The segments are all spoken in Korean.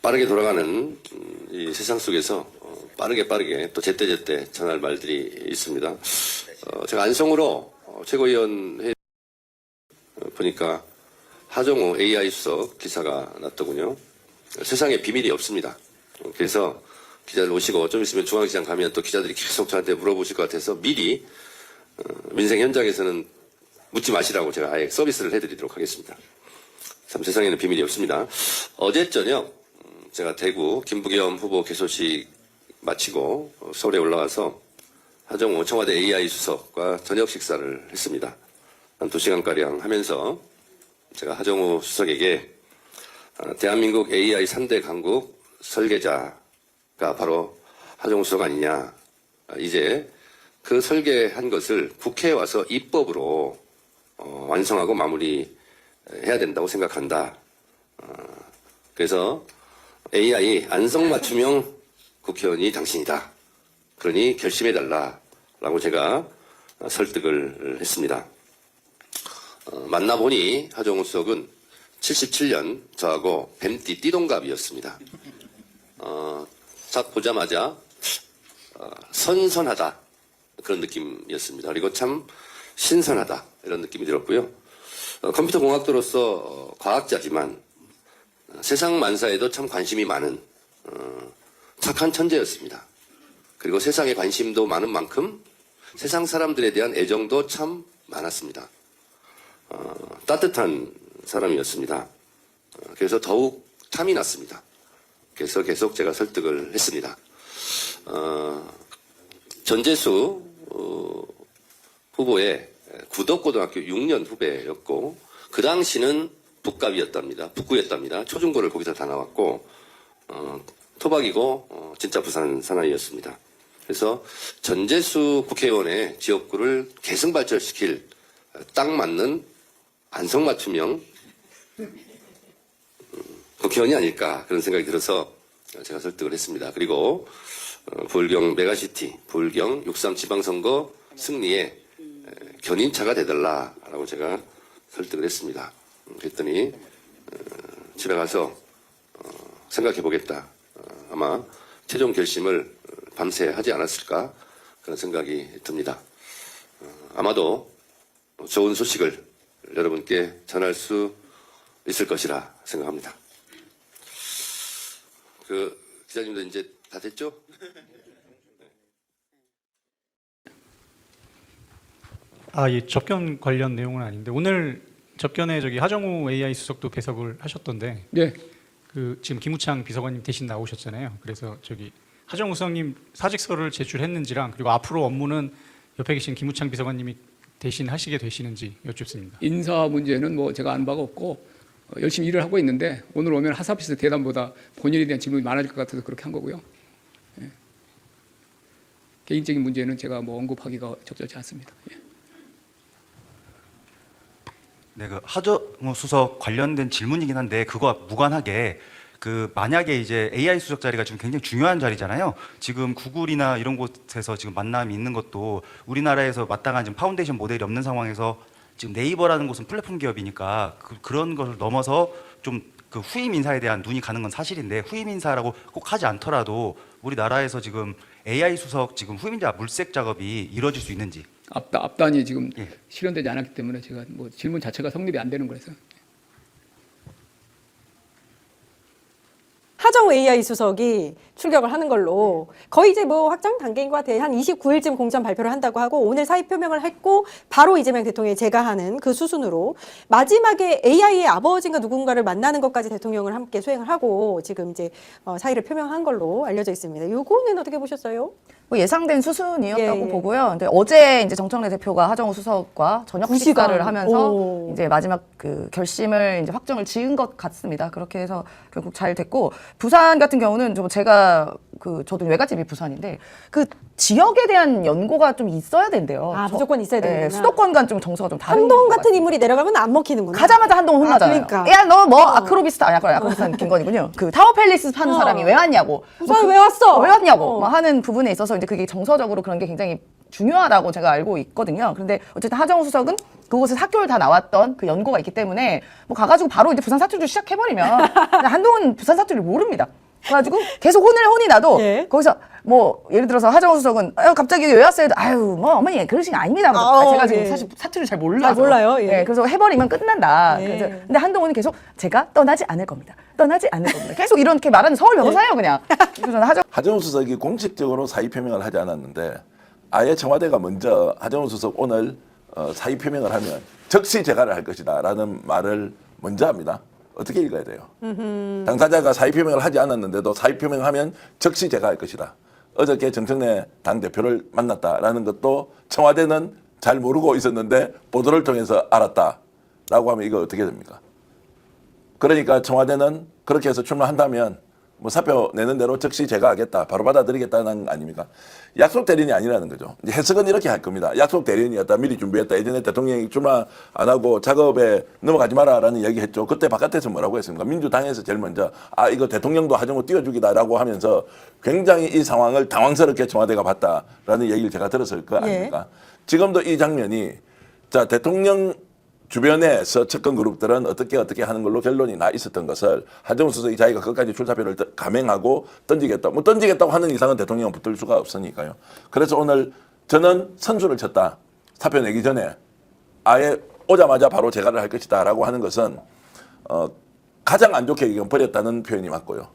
빠르게 돌아가는 이 세상 속에서 빠르게 또 제때제때 전할 말들이 있습니다. 제가 안성으로 최고위원회 보니까 하정우 AI 수석 기사가 났더군요. 세상에 비밀이 없습니다. 그래서 기자들 오시고 좀 있으면 중앙시장 가면 또 기자들이 계속 저한테 물어보실 것 같아서 미리 민생 현장에서는 묻지 마시라고 제가 아예 서비스를 해드리도록 하겠습니다. 참 세상에는 비밀이 없습니다. 어제 저녁 제가 대구 김부겸 후보 개소식 마치고 서울에 올라와서 하정우 청와대 AI 수석과 저녁 식사를 했습니다. 한 2시간가량 하면서 제가 하정우 수석에게 대한민국 AI 3대 강국 설계자가 바로 하정우 수석 아니냐. 이제 그 설계한 것을 국회에 와서 입법으로 완성하고 마무리해야 된다고 생각한다. 그래서 AI 안성맞춤형 국회의원이 당신이다. 그러니 결심해달라라고 제가 설득을 했습니다. 만나보니 하정우 수석은 77년 저하고 뱀띠 띠동갑이었습니다. 딱 보자마자 선선하다 그런 느낌이었습니다. 그리고 참 신선하다 이런 느낌이 들었고요. 컴퓨터 공학도로서 과학자지만 세상 만사에도 참 관심이 많은 착한 천재였습니다. 그리고 세상에 관심도 많은 만큼 세상 사람들에 대한 애정도 참 많았습니다. 따뜻한 사람이었습니다. 그래서 더욱 탐이 났습니다. 그래서 계속 제가 설득을 했습니다. 전재수 후보의 구덕고등학교 6년 후배였고 그 당시는 북갑이었답니다. 북구였답니다. 초중고를 거기서 다 나왔고 토박이고 진짜 부산 사나이였습니다. 그래서 전재수 국회의원의 지역구를 계승발전시킬 딱 맞는 안성맞춤형 국회의원이 아닐까 그런 생각이 들어서 제가 설득을 했습니다. 그리고 부울경 메가시티, 부울경 6.3 지방선거 승리에 견인차가 되달라라고 제가 설득을 했습니다. 그랬더니 집에 가서 생각해 보겠다. 아마 최종 결심을 밤새 하지 않았을까 그런 생각이 듭니다. 아마도 좋은 소식을 여러분께 전할 수 있을 것이라 생각합니다. 기자님들 이제 다 됐죠? 예, 접견 관련 내용은 아닌데 오늘 접견에 하정우 AI 수석도 배석을 하셨던데, 네. 지금 김우창 비서관님 대신 나오셨잖아요. 그래서 하정우 수석님 사직서를 제출했는지랑 그리고 앞으로 업무는 옆에 계신 김우창 비서관님이 대신 하시게 되시는지 여쭙습니다. 인사 문제는 뭐 제가 아는 바가 없고 열심히 일을 하고 있는데 오늘 오면 하사피스 대담보다 본인에 대한 질문이 많아질 것 같아서 그렇게 한 거고요. 예. 개인적인 문제는 제가 뭐 언급하기가 적절치 않습니다. 예. 네, 하정우 수석 관련된 질문이긴 한데 그거와 무관하게 만약에 이제 AI 수석 자리가 지금 굉장히 중요한 자리잖아요. 지금 구글이나 이런 곳에서 지금 만남이 있는 것도 우리나라에서 마땅한 지금 파운데이션 모델이 없는 상황에서 지금 네이버라는 곳은 플랫폼 기업이니까 그런 것을 넘어서 좀 후임 인사에 대한 눈이 가는 건 사실인데 후임 인사라고 꼭 하지 않더라도 우리나라에서 지금 AI 수석 지금 후임자 물색 작업이 이루어질 수 있는지. 앞단이 지금 예. 실현되지 않았기 때문에 제가 뭐 질문 자체가 성립이 안 되는 거라서. 하정우 AI 수석이 출격을 하는 걸로 거의 이제 뭐 확정 단계인 것 같아요. 한 29일쯤 공천 발표를 한다고 하고 오늘 사의 표명을 했고 바로 이재명 대통령이 제가하는 그 수순으로 마지막에 AI의 아버지인가 누군가를 만나는 것까지 대통령을 함께 수행을 하고 지금 이제 사의를 표명한 걸로 알려져 있습니다. 요거는 어떻게 보셨어요? 뭐 예상된 수순이었다고 예. 보고요. 근데 어제 이제 정청래 대표가 하정우 수석과 저녁 2시간. 식사를 하면서 오. 이제 마지막 결심을 이제 확정을 지은 것 같습니다. 그렇게 해서 결국 잘 됐고 부산 같은 경우는 제가 저도 외갓집이 부산인데 지역에 대한 연고가 좀 있어야 된대요. 무조건 있어야 되는구나. 수도권과는 좀 정서가 좀 다른 한동훈 것 같은 같습니다. 인물이 내려가면 안 먹히는구나. 가자마자 한동훈 혼나잖아요. 그러니까. 야, 너 뭐 아크로비스타 아니야? 아크로비스타는 김건희군요. 타워 팰리스 파는 사람이 왜 왔냐고. 부산 왜 왔어? 왜 왔냐고. 뭐 하는 부분에 있어서 이제 그게 정서적으로 그런 게 굉장히 중요하다고 제가 알고 있거든요. 그런데 어쨌든 하정우 수석은 그곳에 학교를 다 나왔던 그 연고가 있기 때문에 뭐 가가지고 바로 이제 부산 사투리를 시작해버리면 그냥 한동훈 부산 사투리를 모릅니다. 그래가지고 계속 혼이 나도 예. 거기서 뭐 예를 들어서 하정우 수석은 아유 갑자기 왜 왔어요? 아유 뭐 어머니 그러신 거 아닙니다. 제가 지금 예. 사실 사투리를 잘 몰라서. 잘 몰라요. 예. 그래서 해버리면 끝난다. 예. 그래서 근데 한동훈이 계속 제가 떠나지 않을 겁니다. 떠나지 않을 겁니다. 계속 이렇게 말하는 서울 변호사예요 그냥. 그래서 저는 하정우 수석이 공식적으로 사의 표명을 하지 않았는데 아예 청와대가 먼저 하정우 수석 오늘 사의 표명을 하면 즉시 재가를 할 것이다라는 말을 먼저 합니다. 어떻게 읽어야 돼요? 당사자가 사의 표명을 하지 않았는데도 사의 표명하면 즉시 재가할 것이다. 어저께 정청래 당대표를 만났다라는 것도 청와대는 잘 모르고 있었는데 보도를 통해서 알았다라고 하면 이거 어떻게 됩니까? 그러니까 청와대는 그렇게 해서 출마한다면 뭐 사표 내는 대로 즉시 제가하겠다, 바로 받아들이겠다는 거 아닙니까? 약속 대련이 아니라는 거죠. 이제 해석은 이렇게 할 겁니다. 약속 대련이었다, 미리 준비했다. 예전에 대통령이 출마 안 하고 작업에 넘어가지 마라라는 얘기 했죠. 그때 바깥에서 뭐라고 했습니까? 민주당에서 제일 먼저 이거 대통령도 하정우 띄워주기다라고 하면서 굉장히 이 상황을 당황스럽게 청와대가 봤다라는 얘기를 제가 들었을 거 아닙니까? 지금도 이 장면이 자 대통령 주변에서 측근 그룹들은 어떻게 하는 걸로 결론이 나 있었던 것을 하정우 수석이 자기가 끝까지 출사표를 감행하고 던지겠다. 뭐 던지겠다고 하는 이상은 대통령은 붙들 수가 없으니까요. 그래서 오늘 저는 선수를 쳤다. 사표 내기 전에 아예 오자마자 바로 재가를 할 것이다 라고 하는 것은 가장 안 좋게 이건 버렸다는 표현이 맞고요.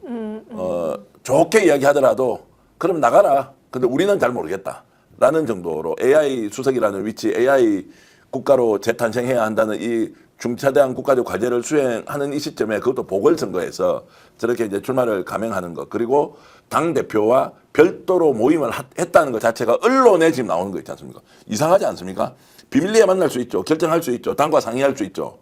좋게 이야기하더라도 그럼 나가라. 근데 우리는 잘 모르겠다. 라는 정도로 AI 수석이라는 위치, AI 국가로 재탄생해야 한다는 이 중차대한 국가적 과제를 수행하는 이 시점에 그것도 보궐선거에서 저렇게 이제 출마를 감행하는 것 그리고 당대표와 별도로 모임을 했다는 것 자체가 언론에 지금 나오는 거 있지 않습니까? 이상하지 않습니까? 비밀리에 만날 수 있죠. 결정할 수 있죠. 당과 상의할 수 있죠.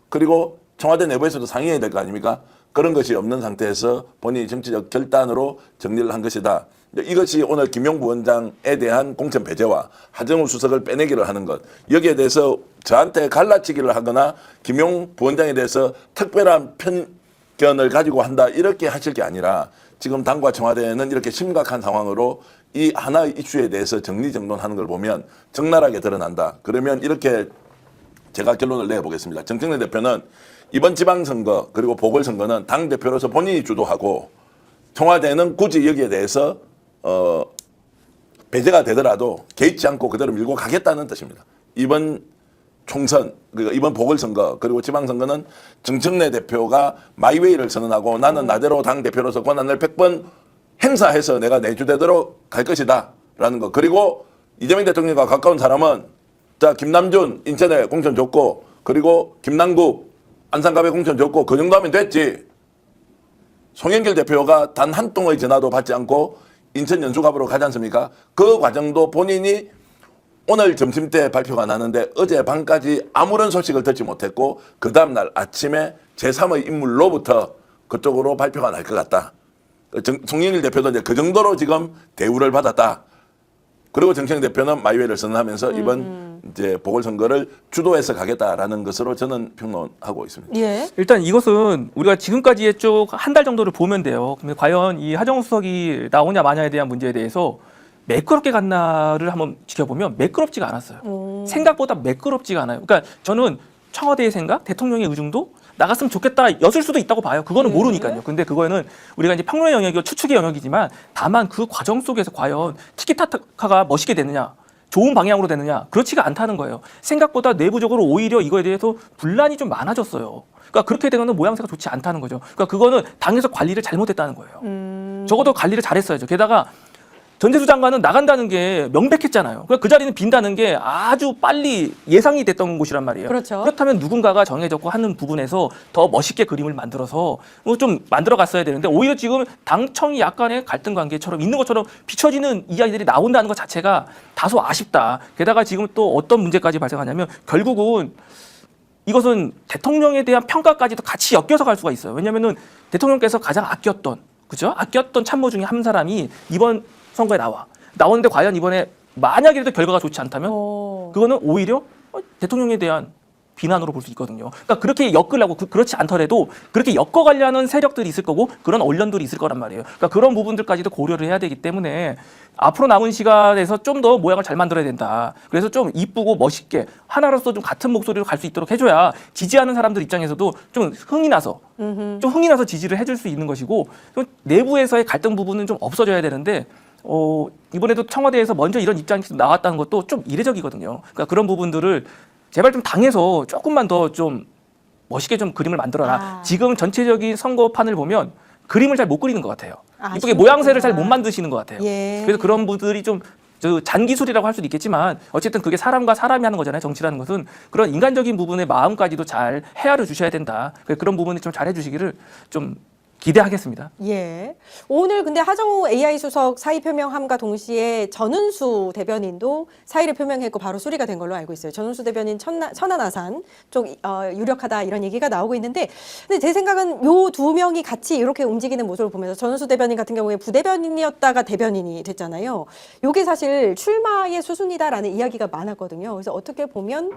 그리고 청와대 내부에서도 상의해야 될 거 아닙니까? 그런 것이 없는 상태에서 본인이 정치적 결단으로 정리를 한 것이다. 이것이 오늘 김용 부원장에 대한 공천 배제와 하정우 수석을 빼내기를 하는 것 여기에 대해서 저한테 갈라치기를 하거나 김용 부원장에 대해서 특별한 편견을 가지고 한다 이렇게 하실 게 아니라 지금 당과 청와대는 이렇게 심각한 상황으로 이 하나의 이슈에 대해서 정리정돈하는 걸 보면 적나라하게 드러난다. 그러면 이렇게 제가 결론을 내보겠습니다. 정청래 대표는 이번 지방선거 그리고 보궐선거는 당대표로서 본인이 주도하고 청와대는 굳이 여기에 대해서 배제가 되더라도 개의치 않고 그대로 밀고 가겠다는 뜻입니다. 이번 총선, 그리고 이번 보궐선거, 그리고 지방선거는 정청래 대표가 마이웨이를 선언하고 나는 나대로 당대표로서 권한을 100번 행사해서 내가 내주되도록 갈 것이다. 라는 거. 그리고 이재명 대통령과 가까운 사람은 자, 김남준 인천에 공천 줬고, 그리고 김남국 안산갑에 공천 줬고, 그 정도 하면 됐지. 송영길 대표가 단 한 통의 전화도 받지 않고 인천 연수갑으로 가지 않습니까? 그 과정도 본인이 오늘 점심때 발표가 나는데 어제 밤까지 아무런 소식을 듣지 못했고 그 다음날 아침에 제3의 인물로부터 그쪽으로 발표가 날 것 같다. 송영길 대표도 이제 그 정도로 지금 대우를 받았다. 그리고 정청래 대표는 마이웨이를 선언하면서 이번 이제 보궐선거를 주도해서 가겠다라는 것으로 저는 평론하고 있습니다. 예. 일단 이것은 우리가 지금까지의 쭉 한 달 정도를 보면 돼요. 근데 과연 이 하정우 수석이 나오냐 마냐에 대한 문제에 대해서 매끄럽게 갔나를 한번 지켜보면 매끄럽지가 않았어요. 생각보다 매끄럽지가 않아요. 그러니까 저는 청와대의 생각, 대통령의 의중도 나갔으면 좋겠다 였을 수도 있다고 봐요. 그거는 모르니까요. 근데 그거는 우리가 이제 평론의 영역이고 추측의 영역이지만 다만 그 과정 속에서 과연 티키타카가 멋있게 되느냐 좋은 방향으로 되느냐 그렇지가 않다는 거예요. 생각보다 내부적으로 오히려 이거에 대해서 분란이 좀 많아졌어요. 그러니까 그렇게 되면 모양새가 좋지 않다는 거죠. 그러니까 그거는 당에서 관리를 잘못했다는 거예요. 적어도 관리를 잘했어야죠. 게다가 전재수 장관은 나간다는 게 명백했잖아요. 그러니까 그 자리는 빈다는 게 아주 빨리 예상이 됐던 곳이란 말이에요. 그렇죠. 그렇다면 누군가가 정해졌고 하는 부분에서 더 멋있게 그림을 만들어서 좀 만들어 갔어야 되는데 오히려 지금 당청이 약간의 갈등 관계처럼 있는 것처럼 비춰지는 이야기들이 나온다는 것 자체가 다소 아쉽다. 게다가 지금 또 어떤 문제까지 발생하냐면 결국은 이것은 대통령에 대한 평가까지도 같이 엮여서 갈 수가 있어요. 왜냐하면은 대통령께서 가장 아꼈던 그죠? 아꼈던 참모 중에 한 사람이 이번 선거에 나오는데 과연 이번에 만약이라도 결과가 좋지 않다면 그거는 오히려 대통령에 대한 비난으로 볼 수 있거든요. 그러니까 그렇게 엮으려고 그렇지 않더라도 그렇게 엮어가려는 세력들이 있을 거고 그런 언론들이 있을 거란 말이에요. 그러니까 그런 부분들까지도 고려를 해야 되기 때문에 앞으로 남은 시간에서 좀 더 모양을 잘 만들어야 된다. 그래서 좀 이쁘고 멋있게 하나로서 좀 같은 목소리로 갈 수 있도록 해줘야 지지하는 사람들 입장에서도 좀 흥이 나서 지지를 해줄 수 있는 것이고 좀 내부에서의 갈등 부분은 좀 없어져야 되는데 이번에도 청와대에서 먼저 이런 입장이 나왔다는 것도 좀 이례적이거든요. 그러니까 그런 부분들을 제발 좀 당해서 조금만 더 좀 멋있게 좀 그림을 만들어라. 지금 전체적인 선거판을 보면 그림을 잘 못 그리는 것 같아요. 이쁘게 모양새를 잘 못 만드시는 것 같아요. 예. 그래서 그런 분들이 좀 잔기술이라고 할 수도 있겠지만 어쨌든 그게 사람과 사람이 하는 거잖아요. 정치라는 것은 그런 인간적인 부분의 마음까지도 잘 헤아려 주셔야 된다. 그런 부분을 좀 잘해 주시기를 좀 기대하겠습니다. 예. 오늘 근데 하정우 AI 수석 사의 표명함과 동시에 전은수 대변인도 사의를 표명했고 바로 수리가 된 걸로 알고 있어요. 전은수 대변인 천안아산 쪽 유력하다 이런 얘기가 나오고 있는데, 근데 제 생각은 요 두 명이 같이 이렇게 움직이는 모습을 보면서 전은수 대변인 같은 경우에 부대변인이었다가 대변인이 됐잖아요. 요게 사실 출마의 수순이다라는 이야기가 많았거든요. 그래서 어떻게 보면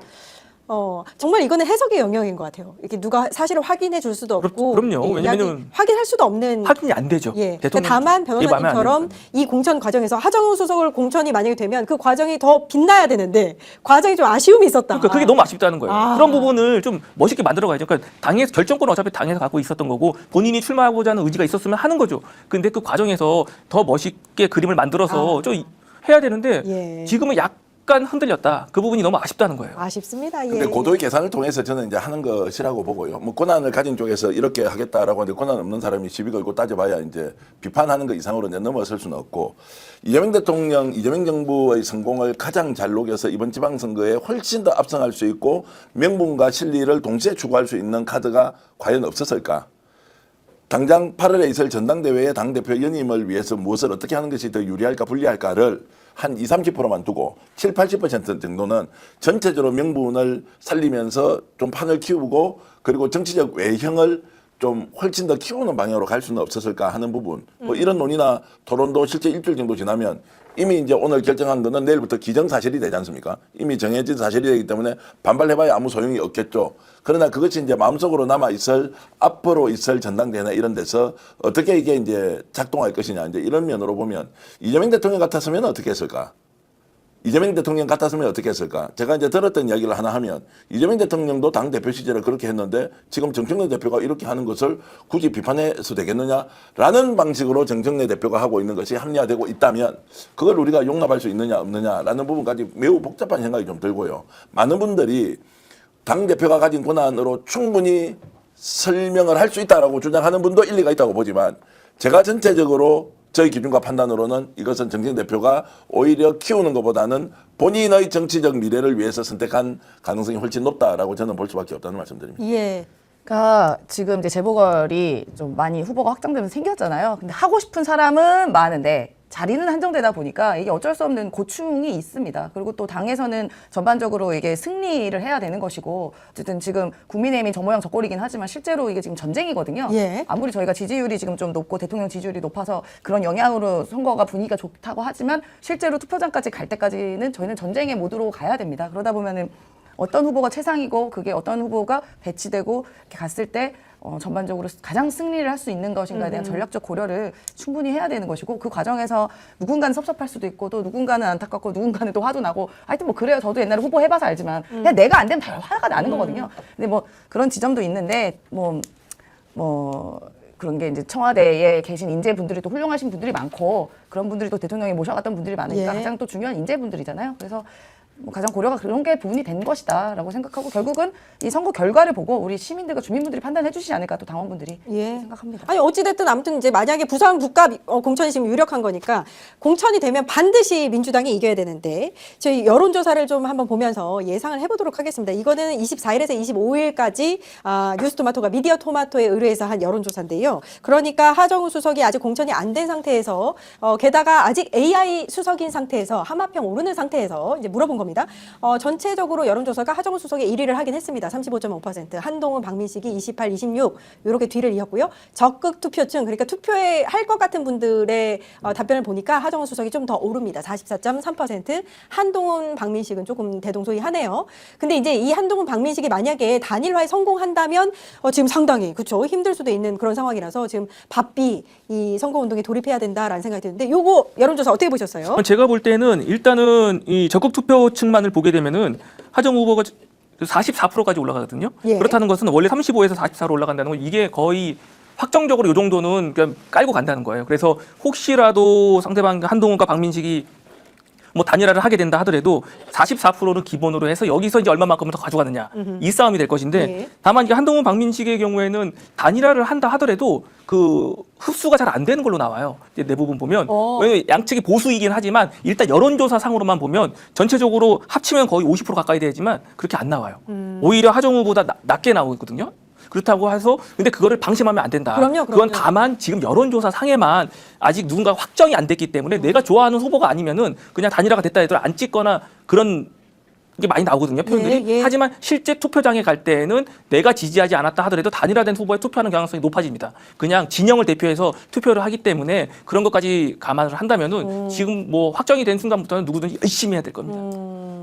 정말 이거는 해석의 영역인 것 같아요. 이렇게 누가 사실을 확인해 줄 수도 없고, 그럼요. 예, 왜냐면은 확인할 수도 없는. 확인이 안 되죠. 예. 대통령 다만 변호사님처럼 이 공천 과정에서 하정우 수석을 공천이 만약에 되면 그 과정이 더 빛나야 되는데 과정이 좀 아쉬움이 있었다. 그러니까 그게 너무 아쉽다는 거예요. 아. 그런 부분을 좀 멋있게 만들어 가야죠. 그러니까 당에서 결정권은 어차피 당에서 갖고 있었던 거고 본인이 출마하고자 하는 의지가 있었으면 하는 거죠. 근데 그 과정에서 더 멋있게 그림을 만들어서 좀 해야 되는데 예. 지금은 약간 흔들렸다. 그 부분이 너무 아쉽다는 거예요. 아쉽습니다. 예. 근데 고도의 계산을 통해서 저는 이제 하는 것이라고 보고요. 뭐 권한을 가진 쪽에서 이렇게 하겠다라고 하는데 권한 없는 사람이 시비 걸고 따져봐야 이제 비판하는 것 이상으로 이제 넘어설 수는 없고, 이재명 대통령, 이재명 정부의 성공을 가장 잘 녹여서 이번 지방선거에 훨씬 더 압승할 수 있고 명분과 실리를 동시에 추구할 수 있는 카드가 과연 없었을까? 당장 8월에 있을 전당대회의 당대표 연임을 위해서 무엇을 어떻게 하는 것이 더 유리할까 불리할까를 한 20, 30%만 두고 7, 80% 정도는 전체적으로 명분을 살리면서 좀 판을 키우고 그리고 정치적 외형을 좀 훨씬 더 키우는 방향으로 갈 수는 없었을까 하는 부분. 뭐 이런 논의나 토론도 실제 일주일 정도 지나면 이미 이제 오늘 결정한 거는 내일부터 기정사실이 되지 않습니까? 이미 정해진 사실이 되기 때문에 반발해봐야 아무 소용이 없겠죠. 그러나 그것이 이제 마음속으로 남아있을 앞으로 있을 전당대회나 이런 데서 어떻게 이게 이제 작동할 것이냐, 이제 이런 면으로 보면 이재명 대통령 같았으면 어떻게 했을까? 이재명 대통령 같았으면 어떻게 했을까? 제가 이제 들었던 이야기를 하나 하면 이재명 대통령도 당대표 시절에 그렇게 했는데 지금 정청래 대표가 이렇게 하는 것을 굳이 비판해서 되겠느냐라는 방식으로 정청래 대표가 하고 있는 것이 합리화되고 있다면 그걸 우리가 용납할 수 있느냐 없느냐라는 부분까지 매우 복잡한 생각이 좀 들고요. 많은 분들이 당대표가 가진 권한으로 충분히 설명을 할 수 있다라고 주장하는 분도 일리가 있다고 보지만 제가 전체적으로 저희 기준과 판단으로는 이것은 정청 대표가 오히려 키우는 것보다는 본인의 정치적 미래를 위해서 선택한 가능성이 훨씬 높다라고 저는 볼 수밖에 없다는 말씀드립니다. 예. 그러니까 지금 이제 재보궐이 좀 많이 후보가 확정되면서 생겼잖아요. 근데 하고 싶은 사람은 많은데 자리는 한정되다 보니까 이게 어쩔 수 없는 고충이 있습니다. 그리고 또 당에서는 전반적으로 이게 승리를 해야 되는 것이고, 어쨌든 지금 국민의힘이 저 모양 저 꼴이긴 하지만 실제로 이게 지금 전쟁이거든요. 예. 아무리 저희가 지지율이 지금 좀 높고 대통령 지지율이 높아서 그런 영향으로 선거가 분위기가 좋다고 하지만 실제로 투표장까지 갈 때까지는 저희는 전쟁의 모드로 가야 됩니다. 그러다 보면은 어떤 후보가 최상이고 그게 어떤 후보가 배치되고 이렇게 갔을 때 전반적으로 가장 승리를 할 수 있는 것인가에 대한 전략적 고려를 충분히 해야 되는 것이고, 그 과정에서 누군가는 섭섭할 수도 있고 또 누군가는 안타깝고 누군가는 또 화도 나고, 하여튼 뭐 그래요. 저도 옛날에 후보 해봐서 알지만 그냥 내가 안 되면 다 화가 나는 거거든요. 근데 뭐 그런 지점도 있는데 뭐 그런 게 이제 청와대에 계신 인재분들이 또 훌륭하신 분들이 많고 그런 분들이 또 대통령이 모셔갔던 분들이 많으니까 예. 가장 또 중요한 인재분들이잖아요. 그래서 뭐 가장 고려가 그런 게 부분이 된 것이다라고 생각하고, 결국은 이 선거 결과를 보고 우리 시민들과 주민분들이 판단해 주시지 않을까 또 당원분들이 예. 생각합니다. 아니 어찌됐든 아무튼 이제 만약에 부산 국가 공천이 지금 유력한 거니까 공천이 되면 반드시 민주당이 이겨야 되는데, 저희 여론조사를 좀 한번 보면서 예상을 해보도록 하겠습니다. 이거는 24일에서 25일까지 뉴스토마토가 미디어토마토에 의뢰해서 한 여론조사인데요. 그러니까 하정우 수석이 아직 공천이 안 된 상태에서 게다가 아직 AI 수석인 상태에서 하마평 오르는 상태에서 이제 물어본 겁니다. 보겠습니다. 전체적으로 여론조사가 하정우 수석이 1위를 하긴 했습니다. 35.5%. 한동훈, 박민식이 28, 26 이렇게 뒤를 이었고요. 적극 투표층 그러니까 투표에 할 것 같은 분들의 답변을 보니까 하정우 수석이 좀 더 오릅니다. 44.3%. 한동훈, 박민식은 조금 대동소이하네요. 근데 이제 이 한동훈, 박민식이 만약에 단일화에 성공한다면 지금 상당히 그렇죠 힘들 수도 있는 그런 상황이라서 지금 바삐 이 선거운동에 돌입해야 된다라는 생각이 드는데 요거 여론조사 어떻게 보셨어요? 제가 볼 때는 일단은 이 적극 투표층만을 보게 되면은 하정우 후보가 44%까지 올라가거든요. 예. 그렇다는 것은 원래 35에서 44로 올라간다는 건 이게 거의 확정적으로 이 정도는 그냥 깔고 간다는 거예요. 그래서 혹시라도 상대방 한동훈과 박민식이 뭐 단일화를 하게 된다 하더라도 44%는 기본으로 해서 여기서 이제 얼마만큼을 더 가져가느냐 이 싸움이 될 것인데 네. 다만 이제 한동훈 박민식의 경우에는 단일화를 한다 하더라도 그 흡수가 잘 안 되는 걸로 나와요. 이제 대부분 보면 왜냐면 양측이 보수이긴 하지만 일단 여론조사 상으로만 보면 전체적으로 합치면 거의 50% 가까이 되지만 그렇게 안 나와요. 오히려 하정우보다 낮게 나오거든요. 그렇다고 해서 근데 그거를 방심하면 안 된다. 그럼요. 그건 다만 지금 여론조사 상에만 아직 누군가 확정이 안 됐기 때문에 내가 좋아하는 후보가 아니면은 그냥 단일화가 됐다 해도 안 찍거나 그런 게 많이 나오거든요. 표현들이. 예. 하지만 실제 투표장에 갈 때는 내가 지지하지 않았다 하더라도 단일화된 후보에 투표하는 가능성이 높아집니다. 그냥 진영을 대표해서 투표를 하기 때문에 그런 것까지 감안을 한다면은 지금 뭐 확정이 된 순간부터는 누구든지 열심히 해야 될 겁니다.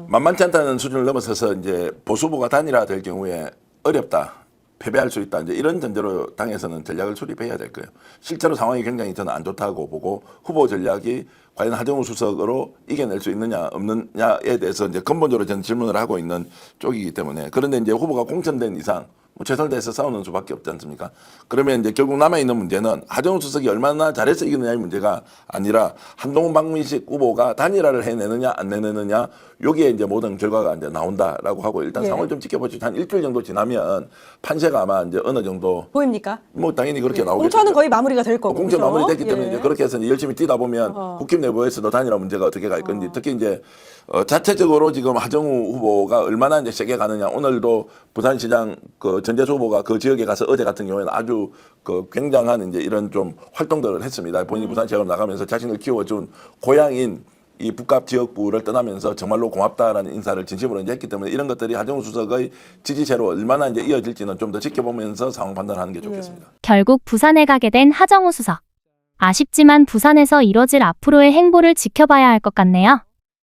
만만치 않다는 수준을 넘어서서 이제 보수 후보가 단일화될 경우에 어렵다. 패배할 수 있다. 이제 이런 전제로 당에서는 전략을 수립해야 될 거예요. 실제로 상황이 굉장히 저는 안 좋다고 보고 후보 전략이 과연 하정우 수석으로 이겨낼 수 있느냐 없느냐에 대해서 이제 근본적으로 저는 질문을 하고 있는 쪽이기 때문에 그런데 이제 후보가 공천된 이상 뭐 최선을 다해서 싸우는 수밖에 없지 않습니까? 그러면 이제 결국 남아있는 문제는 하정우 수석이 얼마나 잘해서 이기느냐의 문제가 아니라 한동훈 박민식 후보가 단일화를 해내느냐 안 내내느냐 여기에 이제 모든 결과가 이제 나온다라고 하고 일단 예. 상황을 좀 지켜보죠. 한 일주일 정도 지나면 판세가 아마 이제 어느 정도 보입니까? 뭐 당연히 그렇게 나오겠죠. 공천은 거의 마무리가 될 거고. 공천 그렇죠? 마무리됐기 때문에 예. 이제 그렇게 해서 이제 열심히 뛰다 보면 국힘 내부에서도 단일화 문제가 어떻게 갈 건지 특히 이제 자체적으로 지금 하정우 후보가 얼마나 이제 세게 가느냐 오늘도 부산시장 그 전재수 후보가 그 지역에 가서 어제 같은 경우에는 아주 그 굉장한 이제 이런 좀 활동들을 했습니다. 본인이 부산시장으로 나가면서 자신을 키워준 고향인 이 북갑 지역구를 떠나면서 정말로 고맙다라는 인사를 진심으로 이제 했기 때문에 이런 것들이 하정우 수석의 지지세로 얼마나 이제 이어질지는 좀 더 지켜보면서 상황 판단하는 게 좋겠습니다. 결국 부산에 가게 된 하정우 수석. 아쉽지만 부산에서 이뤄질 앞으로의 행보를 지켜봐야 할 것 같네요.